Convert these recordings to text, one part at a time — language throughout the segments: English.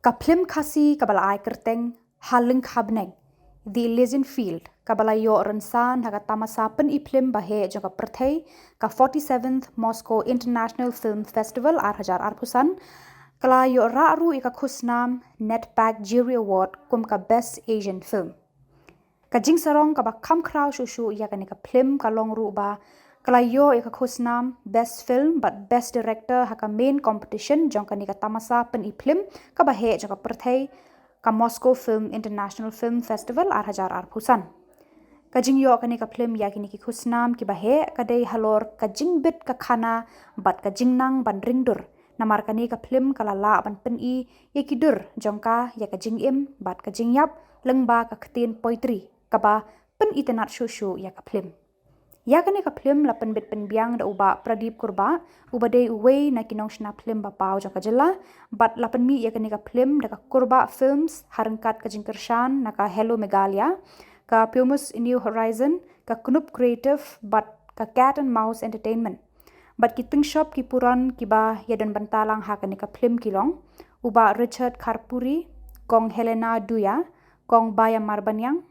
Ka Phlim Khasi kabala ai kerteng Lyngkha Bneng the Elysian field kabala yo ransan haga tamasa pen I Phlim bahe jaga perthei ka 47th Moscow International Film Festival 2008 kala yo ra'ru ika Khusnam Netpack Jury Award kum ka Best Asian Film ka jing sarong ka ba kham khrau shushu ya ka ni ka Phlim ka long ru ba kala yo ika Khusnam Best Film but Best Director haka main competition jong ka ni ka tamasa pen I Phlim ka bahe jaga perthei ka Moscow Film International Film Festival 2008 ka jing yo ka ni ka Phlim ya ki ni ki Khusnam ki bahe ka dei halor ka jing bit ka khana bat ka jing nang ban ringdur namar ka ni ka Phlim kala la ban pen I ye ki dur jong ka ya ka jing im bat ka jing yap lengba ka ktin poetry ka ba pen I tenat shushu ya ka Phlim ya ka ni ka Phlim la pen bit pen biang da uba pradip kurba uba dei uwei na kinong shna Phlim ba pau jong ka jela bat la pen mi ya ka ni ka Phlim da ka kurba films harangkat ka jing kershan na ka Hello Meghalaya ka Pumus New Horizon ka Knup Creative but ka Cat and Mouse Entertainment but ki ting shop ki puran ki ba yadan bantalang ha ka ni ka Phlim kilong uba Richard Karpuri kong Helena Duya kong Baya Marbanyang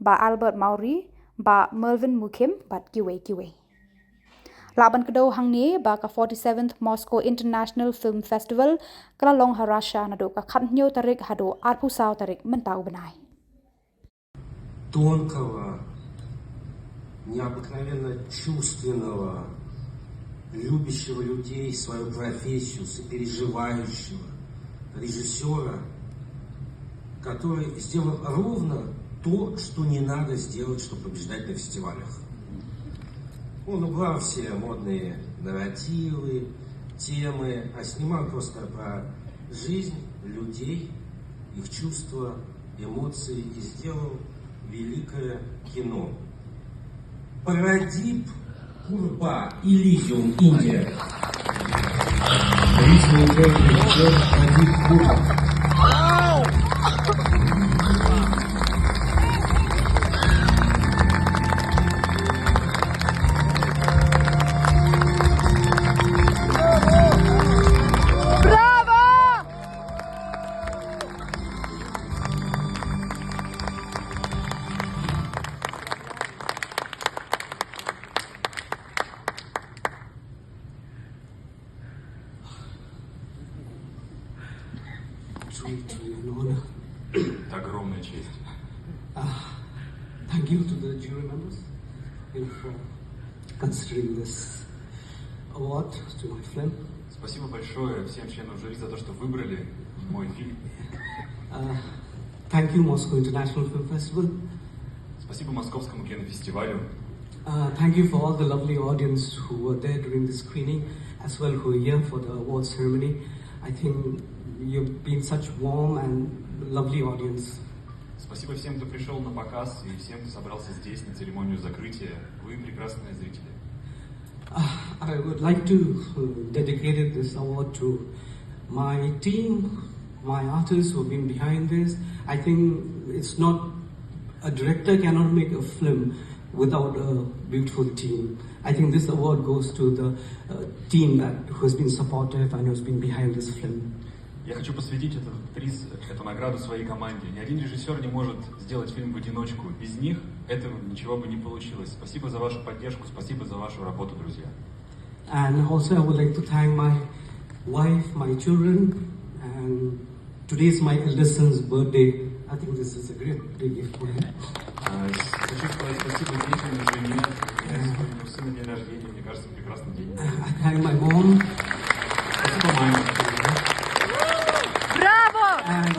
ba Albert Mauri ba Melvin Mukim bat kiwe laban kedo hang ni ba ka 47th Moscow International Film Festival kala long harasha na do ka khatnyo tarik hado arpu saw tarik mentau benai тонкого, необыкновенно чувственного, любящего людей, свою профессию, сопереживающего режиссера, который сделал ровно то, что не надо сделать, чтобы побеждать на фестивалях. Он убрал все модные нарративы, темы, а снимал просто про жизнь людей, их чувства, эмоции и сделал великое кино. Парадип Курба, Elysian, Индия. Огромная честь. Thank you to the jury members for considering this award to my film. Спасибо большое всем членам жюри за то, что выбрали мой фильм. Thank you, Moscow International Film Festival. Спасибо Московскому кинофестивалю. Thank you for all the lovely audience who were there during the screening, as well who are here for the award ceremony. I think you've been such warm and lovely audience. Спасибо всем, кто пришел на показ, и всем, кто собрался здесь на церемонию закрытия. Вы прекрасные зрители. I would like to dedicate this award to my team, my artists who have been behind this. I think it's not, a director cannot make a film without a beautiful team. I think this award goes to the team who has been supportive and who has been behind this film. Я хочу посвятить этот приз, эту награду своей команде. Ни один режиссер не может сделать фильм в одиночку. Без них этого ничего бы не получилось. Спасибо за вашу поддержку, спасибо за вашу работу, друзья. And also I would like to thank my wife, my children, and today is my eldest son's birthday. I think this is a great gift for him. Хочу сказать спасибо детям и жене. У сына день рождения, мне кажется, прекрасный день. I thank my mom. Спасибо маме. And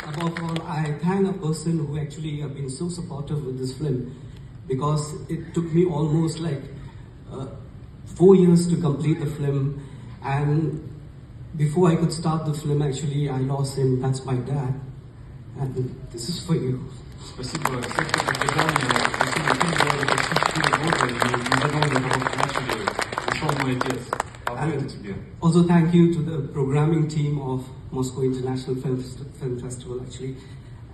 above all, I thank a person who actually have been so supportive with this film, because it took me almost like 4 years to complete the film, and before I could start the film, actually I lost him. That's my dad, and this is for you. Спасибо всем, кто поддержал меня. Спасибо фильм делали почти 4 года, и незадолго до того, как начали, ушел мой отец. А это тебе. Also thank you to the programming team of Moscow International Film Festival. Actually,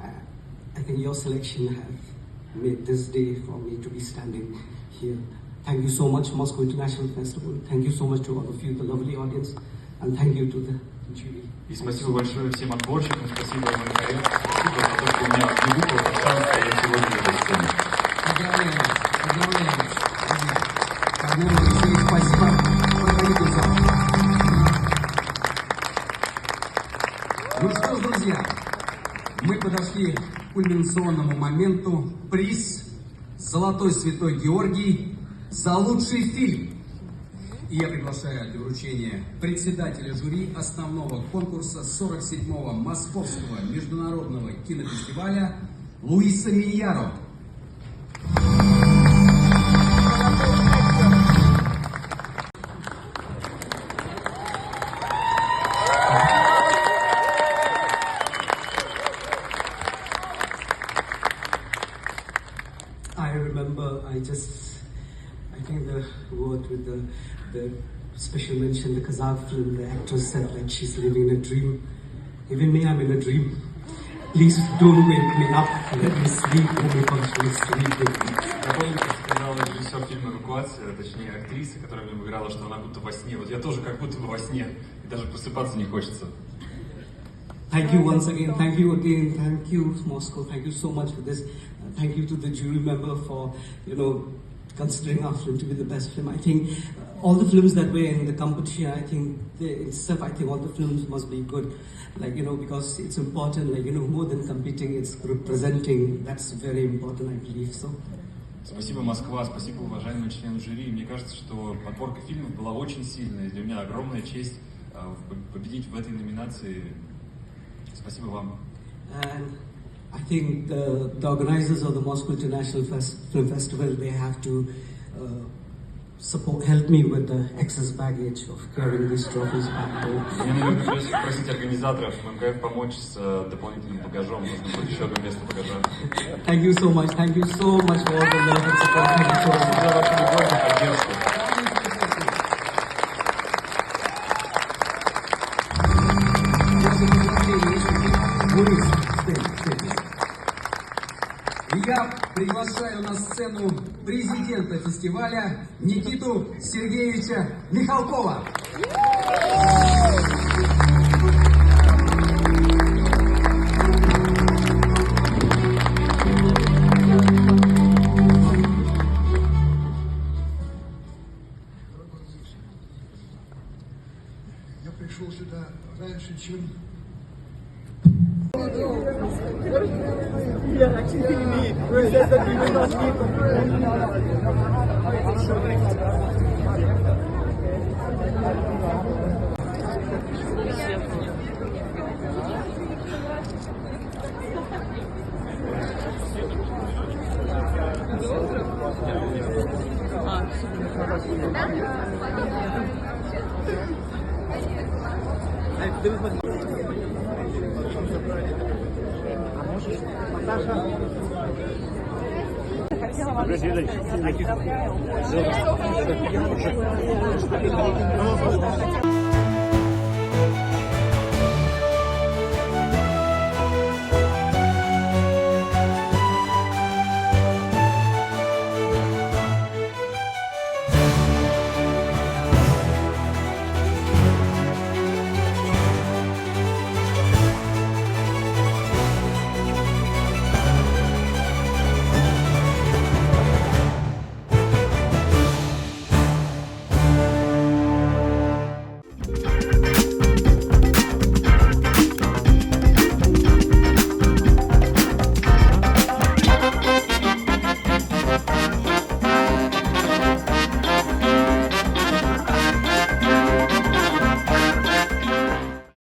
I think your selection has made this day for me to be standing here. Thank you so much, Moscow International Festival. Thank you so much to all of you, the lovely audience, and thank you to the jury. И спасибо большое всем отборщикам, спасибо моим коллегам, спасибо за то, что у меня не выпал шанс стоять сегодня на этой сцене. Поздравляем, поздравляем, друзья. По-моему, Алексей, спасибо. Проходите в зал. Ну что ж, друзья, мы подошли к кульминационному моменту. Приз «Золотой святой Георгий» за лучший фильм. И я приглашаю для вручения председателя жюри основного конкурса 47-го Московского международного кинофестиваля Луиса Миньяро. I remember I think the word with the special mention, the Kazakh film, the actress said like she's living in a dream. Even me, I'm in a dream. Please don't wake me up, let me sleep, only functionally sleep with me. Я помню, как сказала режиссер фильма «Эвакуация», точнее актриса, которая в нем играла, что она будто во сне. Вот я тоже как будто бы во сне, и даже просыпаться не хочется. Thank you once again, thank you Moscow, thank you so much for this. Thank you to the jury member for, considering our film to be the best film. I think all the films that were in the competition, I think all the films must be good. Because it's important, more than competing, it's representing. That's very important, I believe so. Спасибо, Москва, спасибо, уважаемые члены жюри. Мне кажется, что подборка фильмов была очень сильная. Для меня огромная честь победить в этой номинации. Спасибо вам. And I think the organizers of the Moscow International Film Festival, they have to help me with the excess baggage of carrying these trophies back home. Мне, наверное, придется попросить организаторов МКФ помочь с дополнительным багажом. Нужно будет еще одно место багажа. Thank you so much for all the love and support. Thank you so much. За вашу любовь и поддержку. Я приглашаю на сцену президента фестиваля Никиту Сергеевича Михалкова. Я пришел сюда раньше, чем... Congratulations.